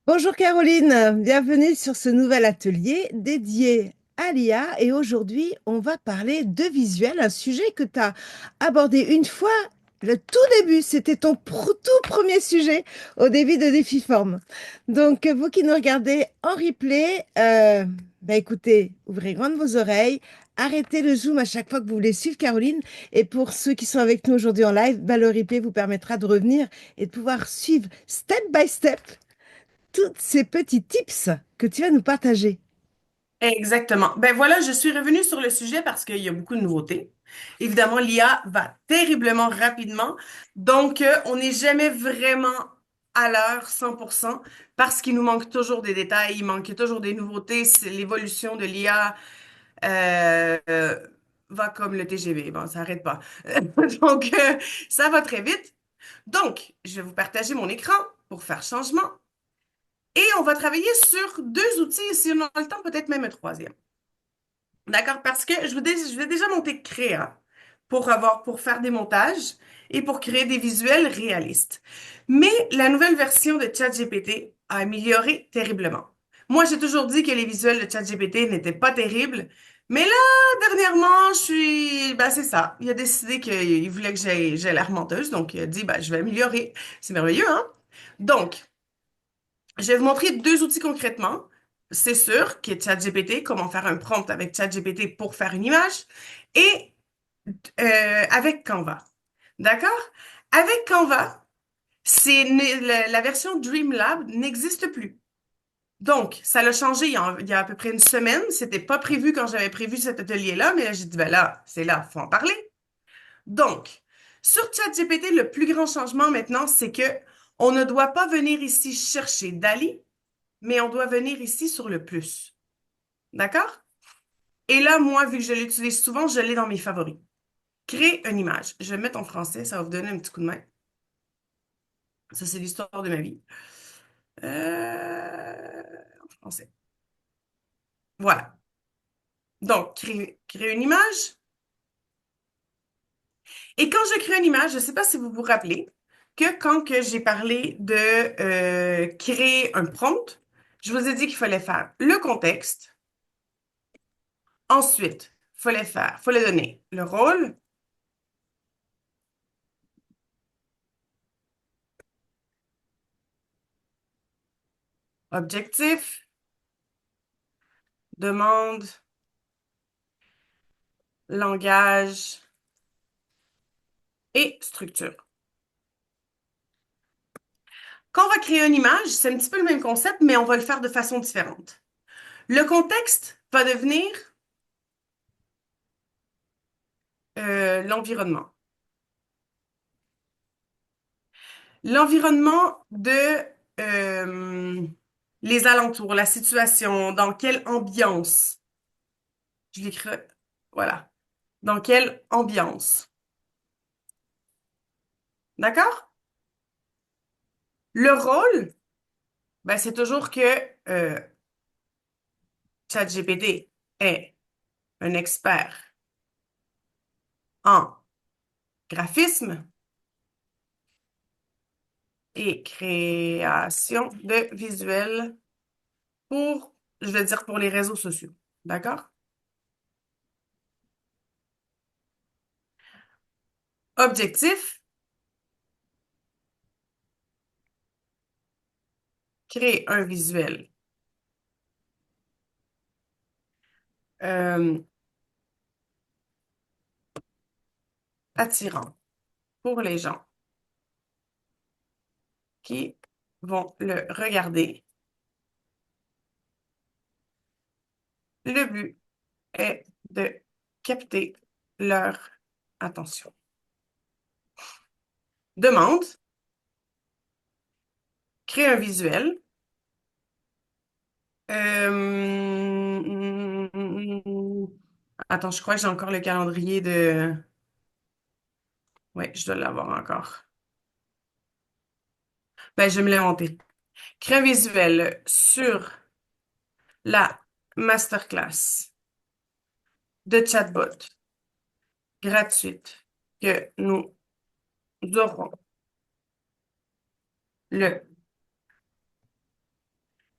Bonjour Caroline, bienvenue sur ce nouvel atelier dédié à l'IA et aujourd'hui on va parler de visuel, un sujet que tu as abordé une fois, le tout début, c'était ton tout premier sujet au début de Défiforme. Donc vous qui nous regardez en replay, écoutez, ouvrez grandes vos oreilles, arrêtez le zoom à chaque fois que vous voulez suivre Caroline et pour ceux qui sont avec nous aujourd'hui en live, le replay vous permettra de revenir et de pouvoir suivre step by step tous ces petits tips que tu vas nous partager. Exactement. Ben voilà, je suis revenue sur le sujet parce qu'il y a beaucoup de nouveautés. Évidemment, l'IA va terriblement rapidement, donc on n'est jamais vraiment à l'heure 100% parce qu'il nous manque toujours des détails, il manque toujours des nouveautés. L'évolution de l'IA va comme le TGV, bon, ça n'arrête pas. Donc, ça va très vite. Donc, je vais vous partager mon écran pour faire changement et on va travailler sur deux outils et si on a le temps, peut-être même un troisième. D'accord, parce que je vais déjà monter Créa pour faire des montages et pour créer des visuels réalistes. Mais la nouvelle version de ChatGPT a amélioré terriblement. Moi, j'ai toujours dit que les visuels de ChatGPT n'étaient pas terribles, mais là, dernièrement, c'est ça. Il a décidé qu'il voulait que j'aie l'air menteuse, donc il a dit, je vais améliorer. C'est merveilleux, hein? Donc, je vais vous montrer deux outils concrètement. C'est sûr qui est ChatGPT, comment faire un prompt avec ChatGPT pour faire une image, et avec Canva. D'accord? Avec Canva, la version Dreamlab n'existe plus. Donc, ça l'a changé il y a à peu près une semaine. C'était pas prévu quand j'avais prévu cet atelier-là, mais là, j'ai dit, ben là, c'est là, faut en parler. Donc, sur ChatGPT, le plus grand changement maintenant, c'est que on ne doit pas venir ici chercher Dali, mais on doit venir ici sur le plus. D'accord? Et là, moi, vu que je l'utilise souvent, je l'ai dans mes favoris. Créer une image. Je vais le mettre en français, ça va vous donner un petit coup de main. Ça, c'est l'histoire de ma vie. En français. Voilà. Donc, créer une image. Et quand je crée une image, je ne sais pas si vous vous rappelez que quand que j'ai parlé de créer un prompt, je vous ai dit qu'il fallait faire le contexte. Ensuite, fallait donner le rôle, objectif, demande, langage et structure. Quand on va créer une image, c'est un petit peu le même concept, mais on va le faire de façon différente. Le contexte va devenir l'environnement. L'environnement de euh, les alentours, la situation, dans quelle ambiance. Je l'écris, voilà. Dans quelle ambiance. D'accord? Le rôle, c'est toujours que euh, ChatGPT est un expert en graphisme et création de visuels pour, je vais dire pour les réseaux sociaux. D'accord? Objectif, créer un visuel euh, attirant pour les gens qui vont le regarder. Le but est de capter leur attention. Demande, créer un visuel. Euh, Attends, je crois que j'ai encore le calendrier de... Oui, je dois l'avoir encore. Je vais me l'inventer. Créer un visuel sur la masterclass de chatbot gratuite que nous aurons le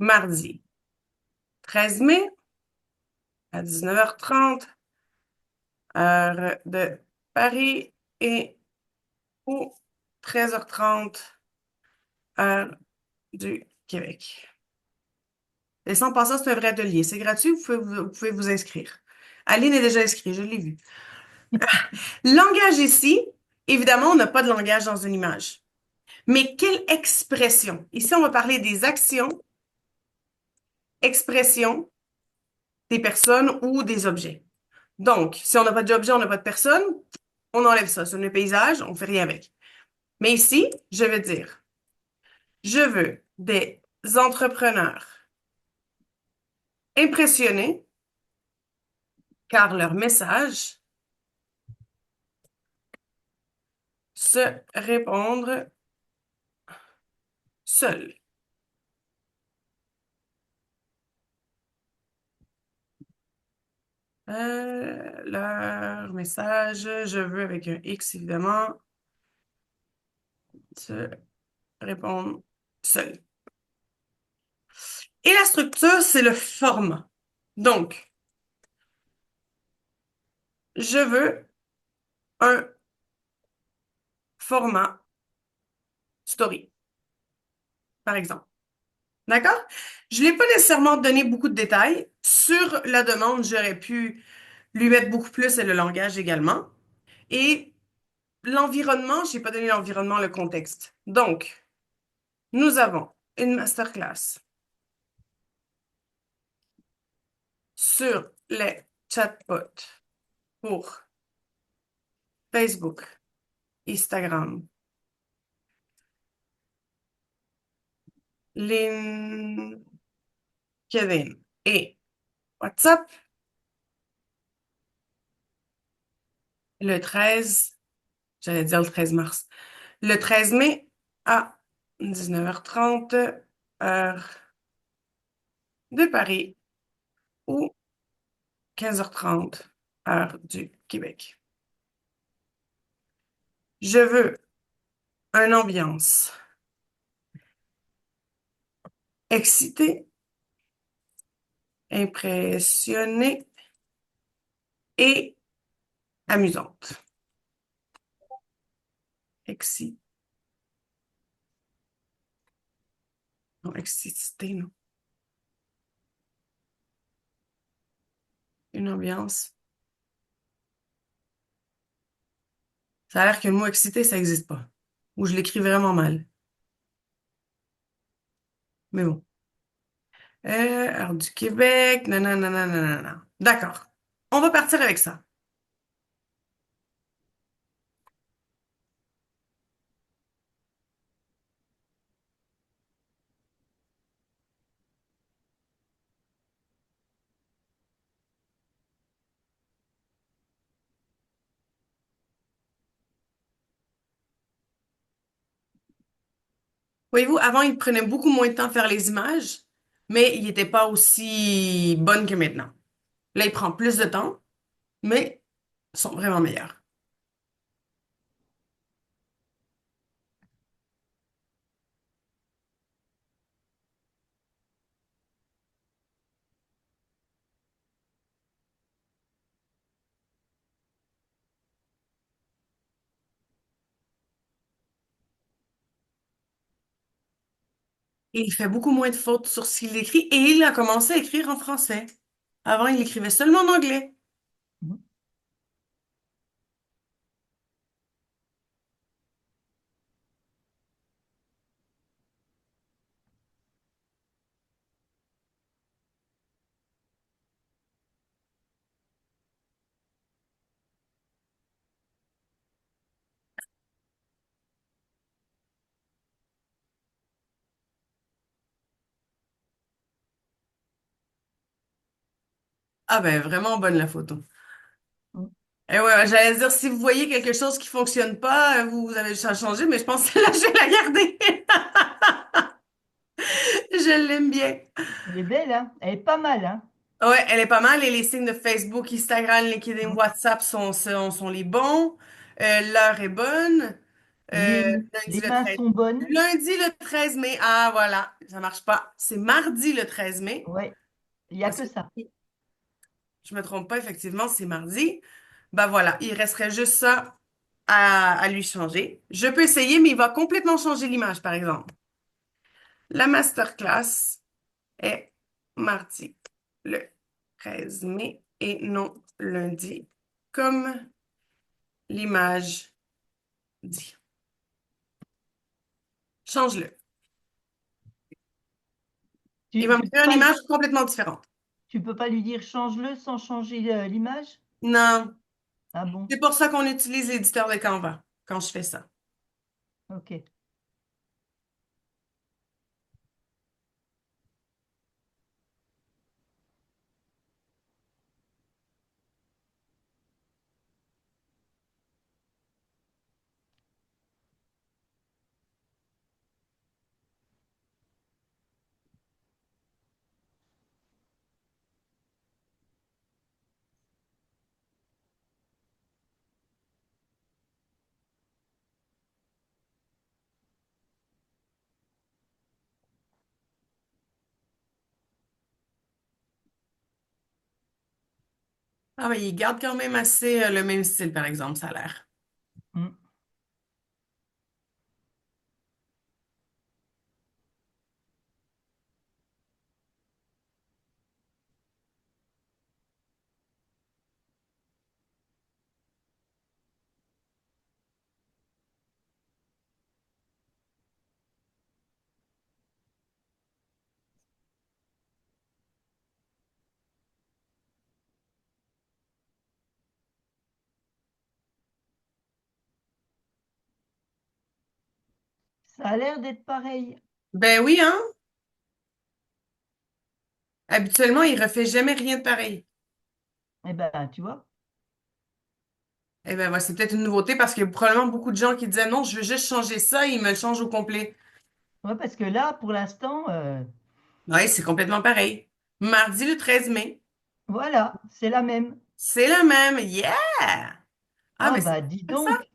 mardi 13 mai à 19h30, heure de Paris, et ou 13h30, heure du Québec. Et sans passer, c'est un vrai atelier. C'est gratuit, vous pouvez vous inscrire. Aline est déjà inscrite, je l'ai vu. Langage ici, évidemment, on n'a pas de langage dans une image. Mais quelle expression? Ici, on va parler des actions, expressions des personnes ou des objets. Donc, si on n'a pas d'objet, on n'a pas de personne, on enlève ça. Sur le paysage, on fait rien avec. Mais ici, je veux dire, je veux des entrepreneurs impressionnés car leur message se répondre seul. Leur message, je veux avec un X évidemment, se répondre seul. Et la structure, c'est le format. Donc, je veux un format story, par exemple. D'accord? Je ne l'ai pas nécessairement donné beaucoup de détails. Sur la demande, j'aurais pu lui mettre beaucoup plus et le langage également. Et l'environnement, je n'ai pas donné l'environnement, le contexte. Donc, nous avons une masterclass sur les chatbots pour Facebook, Instagram, LinkedIn et WhatsApp le 13, j'allais dire le 13 mars, le 13 mai à 19h30, heure de Paris, ou 15h30, heure du Québec. Je veux une ambiance excitée, impressionnée et amusante. Excitée, non, excitée, non. Une ambiance. Ça a l'air que le mot excité, ça n'existe pas. Ou je l'écris vraiment mal. Mais bon. Heure du Québec, nanana, nanana. D'accord. On va partir avec ça. Voyez-vous, avant, il prenait beaucoup moins de temps à faire les images, mais il n'était pas aussi bonne que maintenant. Là, il prend plus de temps, mais ils sont vraiment meilleurs. Et il fait beaucoup moins de fautes sur ce qu'il écrit et il a commencé à écrire en français. Avant, il écrivait seulement en anglais. Mhm. Ah ben, vraiment bonne la photo. Mhm. Et ouais, j'allais dire, si vous voyez quelque chose qui fonctionne pas, vous avez juste à changer, mais je pense que là, je vais la garder. Je l'aime bien. Elle est belle, hein? Elle est pas mal, hein? Ouais, elle est pas mal et les signes de Facebook, Instagram, LinkedIn, Mhm. WhatsApp sont les bons. L'heure est bonne. Euh, lundi Les le mains 13. sont bonnes. Lundi le 13 mai. Ah, voilà, ça marche pas. C'est mardi le 13 mai. Ouais, il n'y a Parce que que ça. je me trompe pas, effectivement, c'est mardi. Ben voilà, il resterait juste ça à lui changer. Je peux essayer, mais il va complètement changer l'image, par exemple. La masterclass est mardi le 13 mai et non lundi, comme l'image dit. Change-le. Il Tu, va me tu peux créer une pas, image complètement différente. tu peux pas lui dire change-le sans changer l'image? Non, Ah bon, c'est pour ça qu'on utilise l'éditeur de Canva quand je fais ça. ok. Ah, mais il garde quand même assez le même style, par exemple, ça a l'air. Hmm. Ça a l'air d'être pareil. Ben oui, hein? Habituellement, il refait jamais rien de pareil. Eh ben, tu vois. Eh ben, ouais, c'est peut-être une nouveauté parce qu'il y a probablement beaucoup de gens qui disaient non, je veux juste changer ça, il me le change au complet. Ouais, parce que là, pour l'instant, Oui, c'est complètement pareil. Mardi le 13 mai, voilà, c'est la même. c'est le même. Yeah! Ah, Ah mais c'est bah, dis cool, ça. donc.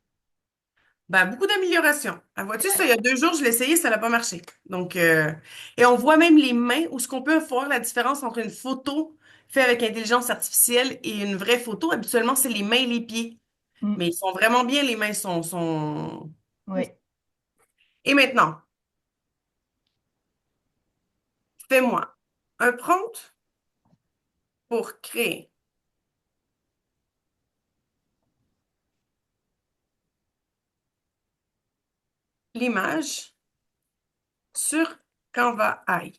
Ben, beaucoup d'améliorations. Ah, vois-tu, ça, Ouais. il y a 2 jours, je l'ai essayé, ça n'a pas marché. Donc, et on voit même les mains où ce qu'on peut voir la différence entre une photo faite avec intelligence artificielle et une vraie photo. Habituellement, c'est les mains et les pieds. Hmm. Mais ils sont vraiment bien, les mains sont... Ouais. Et maintenant, fais-moi un prompt pour créer l'image sur Canva AI.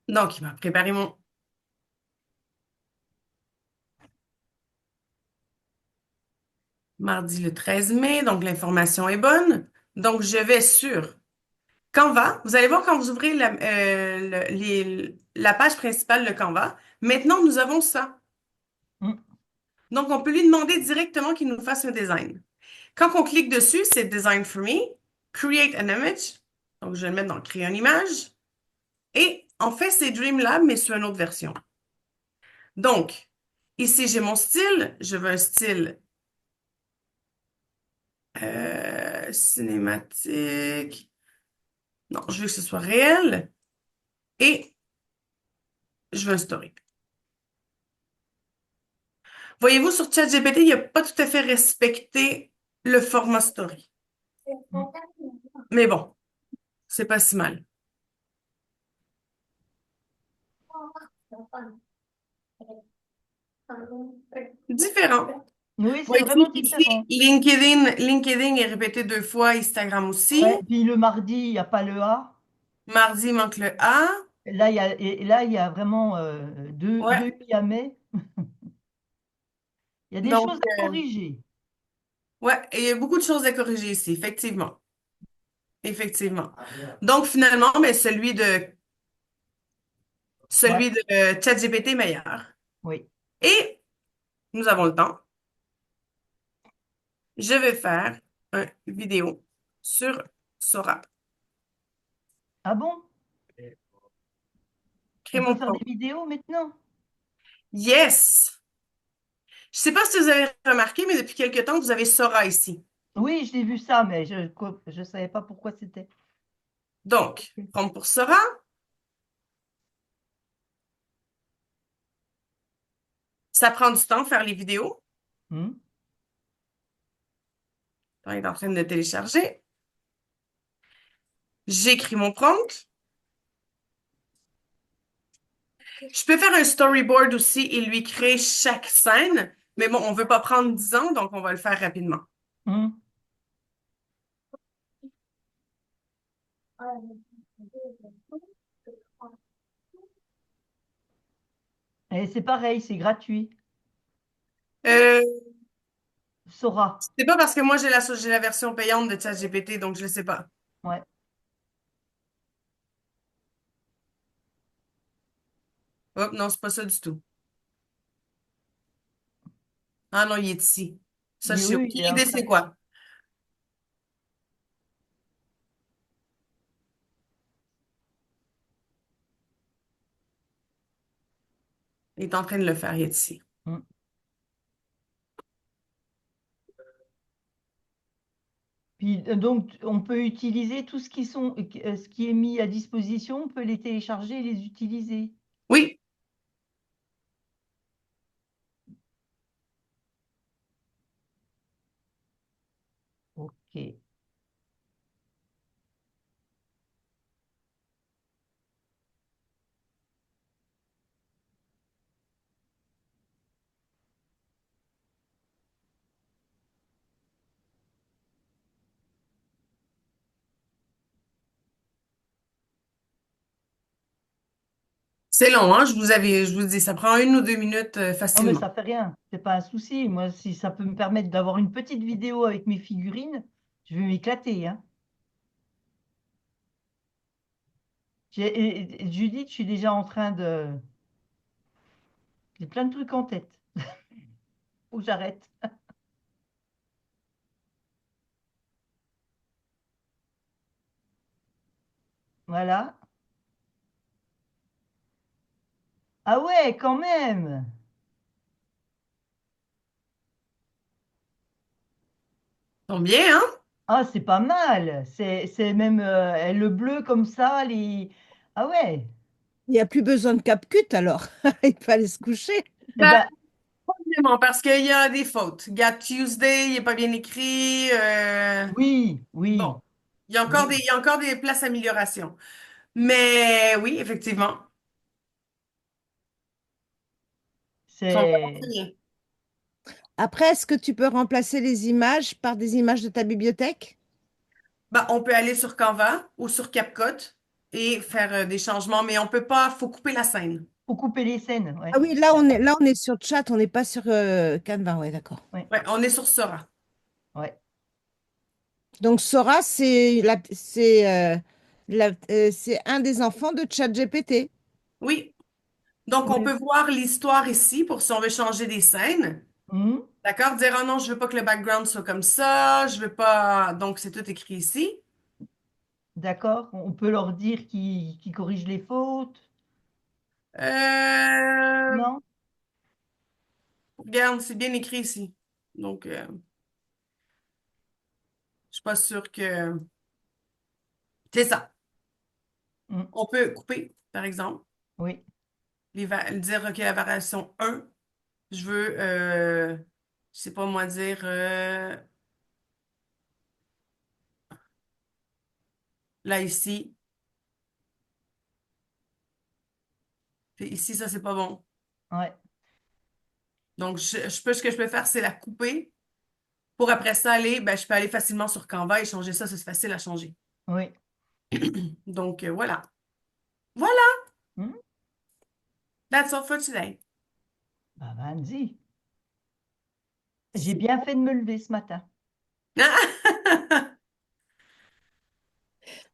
Donc, il m'a préparé mon mardi le 13 mai, donc l'information est bonne. Donc, je vais sur Canva. Vous allez voir quand vous ouvrez la page principale de Canva. Maintenant, nous avons ça. Hmm. Donc, on peut lui demander directement qu'il nous fasse un design. Quand on clique dessus, c'est Design for me, Create an image. Donc, je vais le mettre dans Créer une image. Et en fait, c'est Dreamlab, mais sur une autre version. Donc, ici, j'ai mon style. Je veux un style cinématique. Non, je veux que ce soit réel. Et je veux un story. Voyez-vous, sur ChatGPT, il n'a pas tout à fait respecté le format story. Hmm. Mais bon, c'est pas si mal. Différent. Oui, Bon, c'est vraiment ici, différent. LinkedIn est répété 2 fois, Instagram aussi. Ouais. Puis le mardi, il n'y a pas le A. Mardi, il manque le A. Là, il y a vraiment deux Ouais. I à mais. Il y a des Donc, choses à corriger. ouais, et il y a beaucoup de choses à corriger ici, effectivement. Effectivement. Donc, finalement, mais Ouais, celui de ChatGPT est meilleur. oui. Et nous avons le temps. Je vais faire une vidéo sur Sora. Ah bon? Crée On peut mon faire des prompt. vidéos maintenant? Yes! Je sais pas si vous avez remarqué, mais depuis quelque temps, vous avez Sora ici. Oui, je l'ai vu ça, mais je savais pas pourquoi c'était. Donc, Ok. prompt pour Sora. Ça prend du temps de faire les vidéos. Hmm. On est en train de télécharger. J'écris mon prompt. Je peux faire un storyboard aussi et lui créer chaque scène. Mais bon, on veut pas prendre 10 ans, donc on va le faire rapidement. Hmm. Et c'est pareil, c'est gratuit. Euh, Sora. c'est pas parce que moi j'ai la version payante de ChatGPT, donc je le sais pas. Ouais. Hop, non, c'est pas ça du tout. Ah non, il est ici. Ça, je sais Oui, aucune il est en idée train. c'est quoi. Il est en train de le faire, il est ici. Hmm. Puis donc on peut utiliser tout ce qui est mis à disposition, on peut les télécharger et les utiliser. Oui, Ok. c'est long, hein, je vous dis, ça prend 1 ou 2 minutes Non, mais facilement. ça fait rien, c'est pas un souci. Moi, si ça peut me permettre d'avoir une petite vidéo avec mes figurines, je vais m'éclater, hein. Judith, je suis déjà en train de. J'ai plein de trucs en tête. Faut que j'arrête. Voilà. Ah ouais, quand même. Ils bien, hein? Ah, c'est pas mal. C'est même le bleu comme ça. Ah ouais. Il n'y a plus besoin de CapCut alors. Il fallait se coucher. Eh Ben, ben, vraiment, parce qu'il y a des fautes. Gap Tuesday, il n'est pas bien écrit. oui, Bon, oui, il oui. y a encore des places d'amélioration. Mais oui, effectivement, ils sont vraiment très C'est. bien. Après, est-ce que tu peux remplacer les images par des images de ta bibliothèque? Ben, on peut aller sur Canva ou sur CapCut et faire des changements, mais on peut pas, faut couper la scène. Faut couper les scènes, Ah ouais. oui, là on est sur chat, on n'est pas sur Canva, ouais, d'accord. Ouais, Ouais, on est sur Sora. ouais. Donc Sora, c'est un des enfants de ChatGPT. Oui. Donc, on Oui. peut voir l'histoire ici pour si on veut changer des scènes. Hmm. D'accord? Dire, oh non, je veux pas que le background soit comme ça, je veux pas. Donc, c'est tout écrit ici. D'accord. On peut leur dire qu'ils corrigent les fautes. Euh, Non? regarde, c'est bien écrit ici. Donc, je suis pas sûre que. C'est ça. Hmm. On peut couper, par exemple, Oui, dire, OK, la variation 1, je veux, je sais pas moi dire, là, ici, puis ici, ça, c'est pas bon. ouais, Donc, ce que je peux faire, c'est la couper. Pour après ça aller, ben, je peux aller facilement sur Canva et changer ça, c'est facile à changer. oui. Donc, voilà. Voilà, Hmm. that's all for today. Bah, vas-y. J'ai bien fait de me lever ce matin.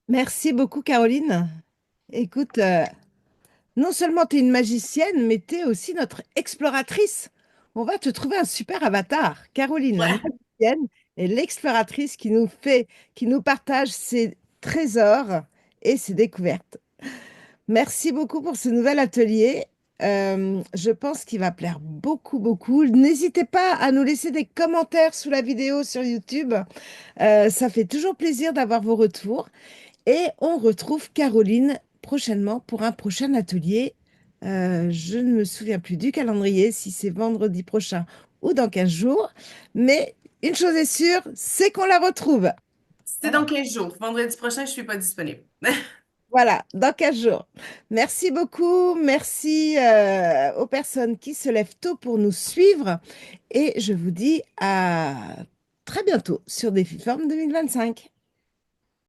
Merci beaucoup, Caroline. Écoute, non seulement tu es une magicienne, mais tu es aussi notre exploratrice. On va te trouver un super avatar. Caroline, la Ouais. magicienne et l'exploratrice qui nous partage ses trésors et ses découvertes. Merci beaucoup pour ce nouvel atelier. Je pense qu'il va plaire beaucoup, beaucoup. N'hésitez pas à nous laisser des commentaires sous la vidéo sur YouTube. Ça fait toujours plaisir d'avoir vos retours. Et on retrouve Caroline prochainement pour un prochain atelier. Je ne me souviens plus du calendrier, si c'est vendredi prochain ou dans 15 jours. Mais une chose est sûre, c'est qu'on la retrouve. C'est dans 15 jours. Vendredi prochain, je suis pas disponible. Voilà, dans 15 jours. Merci beaucoup. Merci aux personnes qui se lèvent tôt pour nous suivre. Et je vous dis à très bientôt sur Défiforme 2025.